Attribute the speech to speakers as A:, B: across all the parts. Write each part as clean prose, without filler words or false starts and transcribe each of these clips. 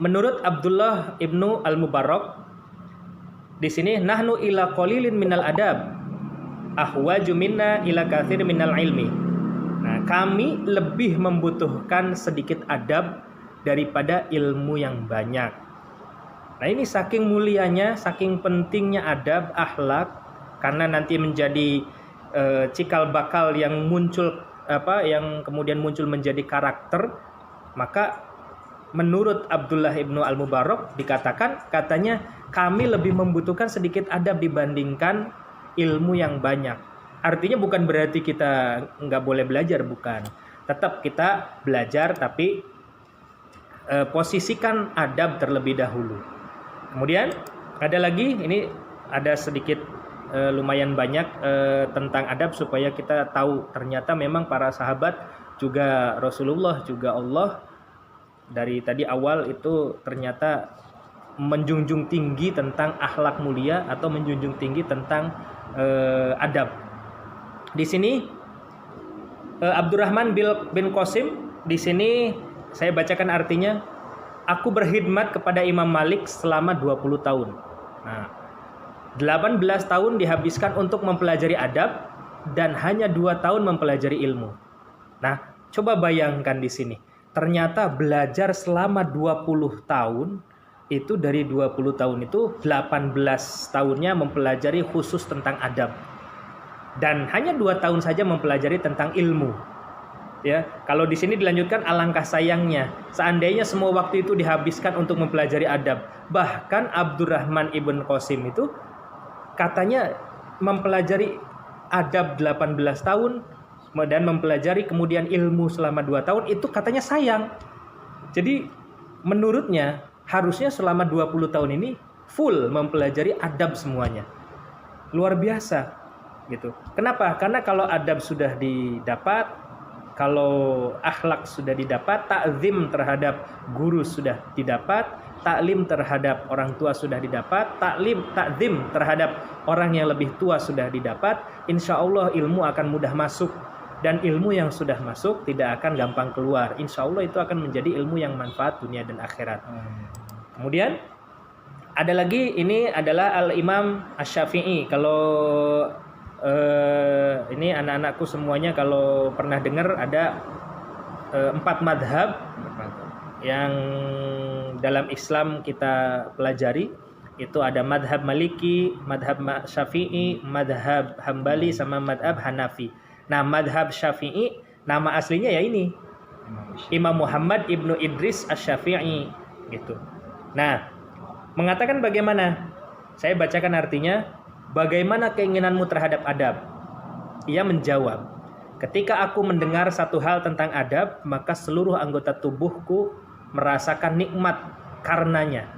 A: menurut Abdullah ibnu Al-Mubarak di sini, nahnu ila qalilin minal adab ahwaju minna ila katsir minal ilmi. Nah, kami lebih membutuhkan sedikit adab daripada ilmu yang banyak. Nah, ini saking mulianya, saking pentingnya adab, akhlak, karena nanti menjadi cikal bakal yang muncul yang kemudian muncul menjadi karakter. Maka menurut Abdullah ibnu Al-Mubarak dikatakan, katanya kami lebih membutuhkan sedikit adab dibandingkan ilmu yang banyak. Artinya bukan berarti kita nggak boleh belajar, bukan. Tetap kita belajar, tapi posisikan adab terlebih dahulu. Kemudian ada lagi, ini ada sedikit lumayan banyak tentang adab supaya kita tahu ternyata memang para sahabat juga Rasulullah juga Allah dari tadi awal itu ternyata menjunjung tinggi tentang akhlak mulia atau menjunjung tinggi tentang adab. Di sini Abdurrahman bin Qasim, di sini saya bacakan artinya, aku berkhidmat kepada Imam Malik selama 20 tahun. Nah, 18 tahun dihabiskan untuk mempelajari adab dan hanya 2 tahun mempelajari ilmu. Nah, coba bayangkan di sini. Ternyata belajar selama 20 tahun, itu dari 20 tahun itu 18 tahunnya mempelajari khusus tentang adab. Dan hanya 2 tahun saja mempelajari tentang ilmu. Ya, kalau di sini dilanjutkan, alangkah sayangnya seandainya semua waktu itu dihabiskan untuk mempelajari adab. Bahkan Abdurrahman ibn Qasim itu katanya mempelajari adab 18 tahun dan mempelajari kemudian ilmu selama 2 tahun, itu katanya sayang. Jadi menurutnya harusnya selama 20 tahun ini full mempelajari adab semuanya. Luar biasa gitu. Kenapa? Karena kalau adab sudah didapat, kalau akhlak sudah didapat, ta'zim terhadap guru sudah didapat, taklim terhadap orang tua sudah didapat, takzim terhadap orang yang lebih tua sudah didapat, insya Allah ilmu akan mudah masuk. Dan ilmu yang sudah masuk tidak akan gampang keluar. Insya Allah itu akan menjadi ilmu yang manfaat dunia dan akhirat. Kemudian ada lagi, ini adalah Al-Imam Asy-Syafi'i. Kalau ini anak-anakku semuanya kalau pernah dengar ada 4 madhab yang dalam Islam kita pelajari. Itu ada madhab Maliki, madhab Syafi'i, madhab Hambali, sama madhab Hanafi. Nah, madhab Syafi'i nama aslinya ya ini Imam Muhammad ibnu Idris Asy-Syafi'i gitu. Nah, mengatakan bagaimana? Saya bacakan artinya. Bagaimana keinginanmu terhadap adab? Ia menjawab, ketika aku mendengar satu hal tentang adab, maka seluruh anggota tubuhku merasakan nikmat karenanya.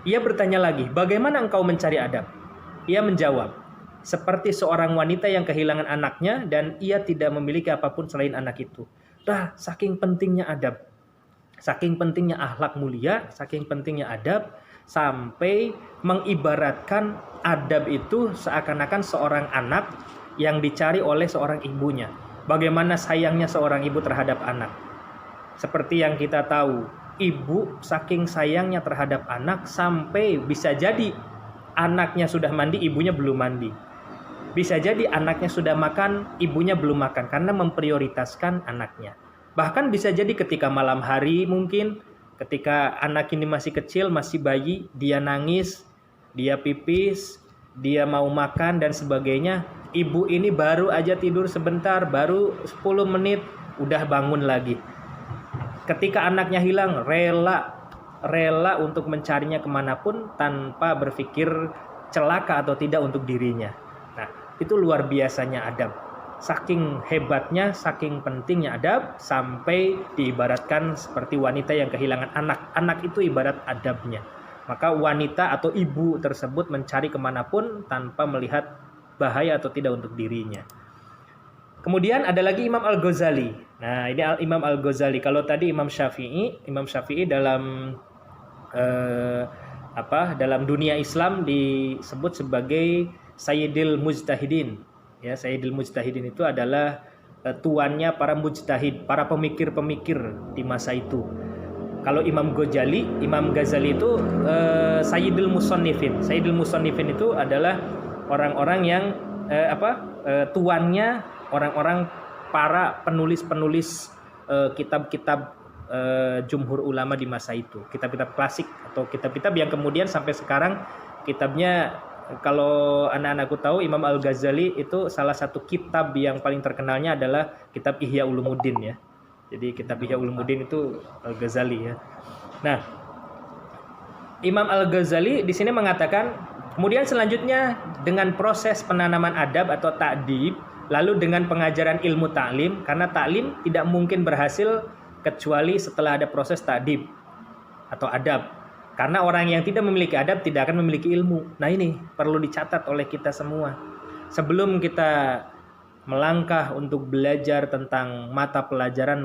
A: Ia bertanya lagi, bagaimana engkau mencari adab? Ia menjawab, seperti seorang wanita yang kehilangan anaknya dan ia tidak memiliki apapun selain anak itu. Saking pentingnya adab, saking pentingnya akhlak mulia, saking pentingnya adab, sampai mengibaratkan adab itu seakan-akan seorang anak yang dicari oleh seorang ibunya. Bagaimana sayangnya seorang ibu terhadap anak. Seperti yang kita tahu, ibu saking sayangnya terhadap anak sampai bisa jadi anaknya sudah mandi, ibunya belum mandi. Bisa jadi anaknya sudah makan, ibunya belum makan karena memprioritaskan anaknya. Bahkan bisa jadi ketika malam hari mungkin, ketika anak ini masih kecil, masih bayi, dia nangis, dia pipis, dia mau makan dan sebagainya. Ibu ini baru aja tidur sebentar, baru 10 menit, udah bangun lagi. Ketika anaknya hilang, rela untuk mencarinya kemanapun tanpa berpikir celaka atau tidak untuk dirinya. Nah, itu luar biasanya adab. Saking hebatnya, saking pentingnya adab, sampai diibaratkan seperti wanita yang kehilangan anak. Anak itu ibarat adabnya. Maka wanita atau ibu tersebut mencari kemanapun tanpa melihat bahaya atau tidak untuk dirinya. Kemudian ada lagi Imam Al-Ghazali. Nah, ini Imam Al-Ghazali. Kalau tadi Imam Syafi'i dalam dalam dunia Islam disebut sebagai Sayyidil Mujtahidin. Ya, Sayyidil Mujtahidin itu adalah tuannya para mujtahid, para pemikir-pemikir di masa itu. Kalau Imam Ghazali itu Sayyidul Musannifin. Sayyidul Musannifin itu adalah orang-orang yang tuannya orang-orang para penulis-penulis kitab-kitab jumhur ulama di masa itu. Kitab-kitab klasik atau kitab-kitab yang kemudian sampai sekarang kitabnya, kalau anak-anakku tahu, Imam Al-Ghazali itu salah satu kitab yang paling terkenalnya adalah kitab Ihya Ulumuddin ya. Jadi kitab Ihya Ulumuddin itu Al-Ghazali ya. Nah, Imam Al-Ghazali di sini mengatakan, kemudian selanjutnya dengan proses penanaman adab atau ta'dib, lalu dengan pengajaran ilmu ta'lim, karena ta'lim tidak mungkin berhasil kecuali setelah ada proses ta'dib atau adab. Karena orang yang tidak memiliki adab tidak akan memiliki ilmu. Nah, ini perlu dicatat oleh kita semua. Sebelum kita melangkah untuk belajar tentang mata pelajaran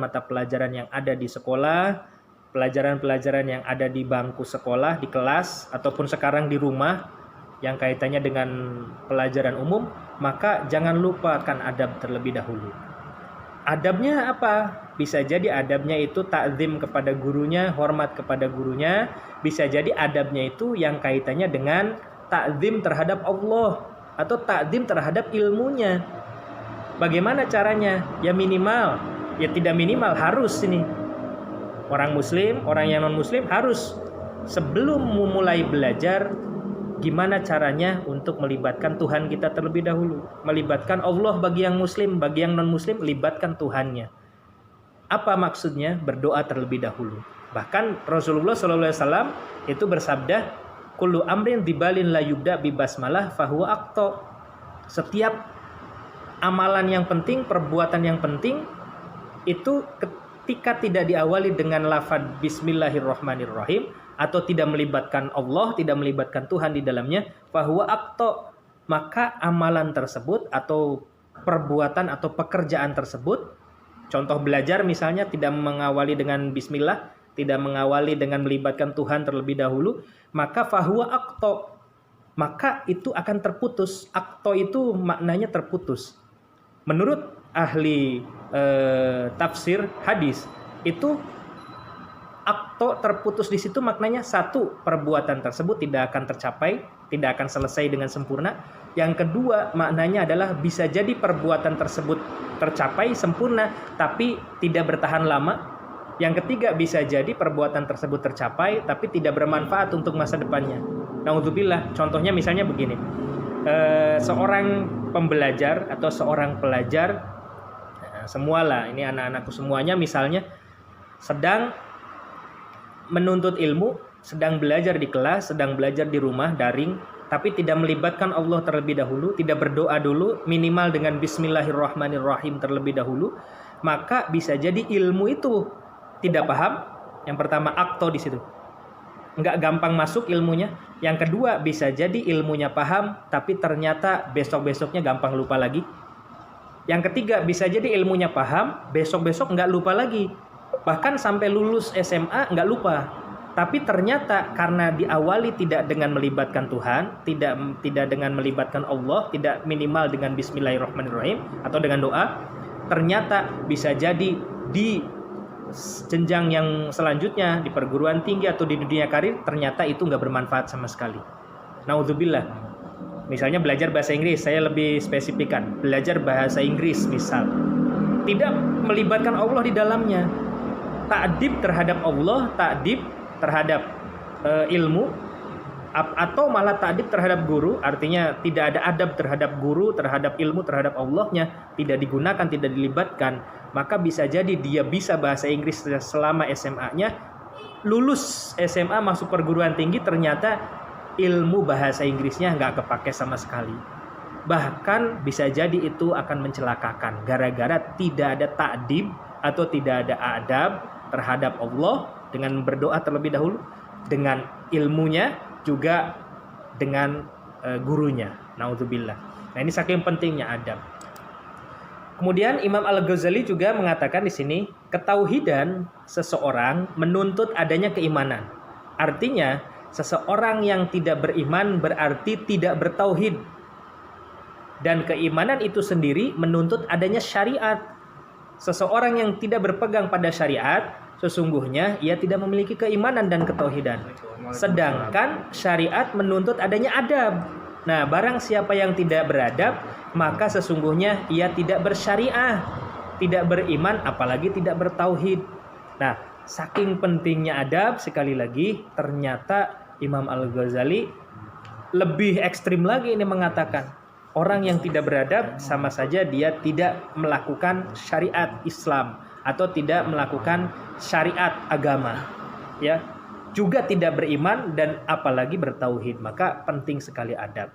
A: yang ada di sekolah, pelajaran-pelajaran yang ada di bangku sekolah, di kelas, ataupun sekarang di rumah, yang kaitannya dengan pelajaran umum, maka jangan lupakan adab terlebih dahulu. Adabnya apa? Bisa jadi adabnya itu ta'zim kepada gurunya, hormat kepada gurunya. Bisa jadi adabnya itu yang kaitannya dengan ta'zim terhadap Allah atau ta'zim terhadap ilmunya. Bagaimana caranya? Ya minimal, ya tidak minimal, harus ini. Orang muslim, orang yang non-muslim harus sebelum memulai belajar, gimana caranya untuk melibatkan Tuhan kita terlebih dahulu. Melibatkan Allah bagi yang muslim, bagi yang non-muslim, libatkan Tuhannya. Apa maksudnya? Berdoa terlebih dahulu. Bahkan Rasulullah SAW itu bersabda, kullu amrin dibalin la yubda bi basmalah fahuwa aqta. Setiap amalan yang penting, perbuatan yang penting, itu ketika tidak diawali dengan lafaz bismillahirrahmanirrahim, atau tidak melibatkan Allah, tidak melibatkan Tuhan di dalamnya, fahuwa aqta, maka amalan tersebut atau perbuatan atau pekerjaan tersebut, contoh belajar misalnya, tidak mengawali dengan bismillah, tidak mengawali dengan melibatkan Tuhan terlebih dahulu, maka fahuwa aqta, maka itu akan terputus. Aqta itu maknanya terputus. Menurut ahli tafsir hadis, itu akto terputus di situ maknanya satu, perbuatan tersebut tidak akan tercapai, tidak akan selesai dengan sempurna. Yang kedua, maknanya adalah bisa jadi perbuatan tersebut tercapai sempurna tapi tidak bertahan lama. Yang ketiga, bisa jadi perbuatan tersebut tercapai tapi tidak bermanfaat untuk masa depannya. Naudzubillah, contohnya misalnya begini. Seorang pembelajar atau seorang pelajar, semualah, ini anak-anakku semuanya misalnya sedang menuntut ilmu, sedang belajar di kelas, sedang belajar di rumah daring, tapi tidak melibatkan Allah terlebih dahulu, tidak berdoa dulu, minimal dengan bismillahirrahmanirrahim terlebih dahulu, maka bisa jadi ilmu itu tidak paham. Yang pertama, akto di situ, nggak gampang masuk ilmunya. Yang kedua, bisa jadi ilmunya paham, tapi ternyata besok-besoknya gampang lupa lagi. Yang ketiga, bisa jadi ilmunya paham, besok-besok nggak lupa lagi. Bahkan sampai lulus SMA nggak lupa. Tapi ternyata karena diawali tidak dengan melibatkan Tuhan, tidak dengan melibatkan Allah, tidak minimal dengan bismillahirrahmanirrahim atau dengan doa, ternyata bisa jadi di jenjang yang selanjutnya, di perguruan tinggi atau di dunia karir, ternyata itu nggak bermanfaat sama sekali. Naudzubillah. Misalnya belajar bahasa Inggris, saya lebih spesifikkan, belajar bahasa Inggris misal, tidak melibatkan Allah di dalamnya, ta'dib terhadap Allah, ta'dib terhadap ilmu, atau malah ta'dib terhadap guru, artinya tidak ada adab terhadap guru, terhadap ilmu, terhadap Allahnya, tidak digunakan, tidak dilibatkan, maka bisa jadi dia bisa bahasa Inggris selama SMA-nya, lulus SMA masuk perguruan tinggi, ternyata ilmu bahasa Inggrisnya nggak kepake sama sekali. Bahkan bisa jadi itu akan mencelakakan gara-gara tidak ada ta'dib atau tidak ada adab terhadap Allah dengan berdoa terlebih dahulu, dengan ilmunya, juga dengan gurunya. Naudzubillah. Nah, ini saking pentingnya adab. Kemudian Imam Al-Ghazali juga mengatakan di sini, ketauhidan seseorang menuntut adanya keimanan. Artinya, seseorang yang tidak beriman berarti tidak bertauhid. Dan keimanan itu sendiri menuntut adanya syariat. Seseorang yang tidak berpegang pada syariat, sesungguhnya ia tidak memiliki keimanan dan ketauhidan. Sedangkan syariat menuntut adanya adab. Nah, barang siapa yang tidak beradab, maka sesungguhnya ia tidak bersyariah, tidak beriman, apalagi tidak bertauhid. Nah, saking pentingnya adab, sekali lagi ternyata Imam Al-Ghazali lebih ekstrim lagi ini mengatakan, orang yang tidak beradab sama saja dia tidak melakukan syariat Islam atau tidak melakukan syariat agama, ya, juga tidak beriman dan apalagi bertauhid. Maka penting sekali adab.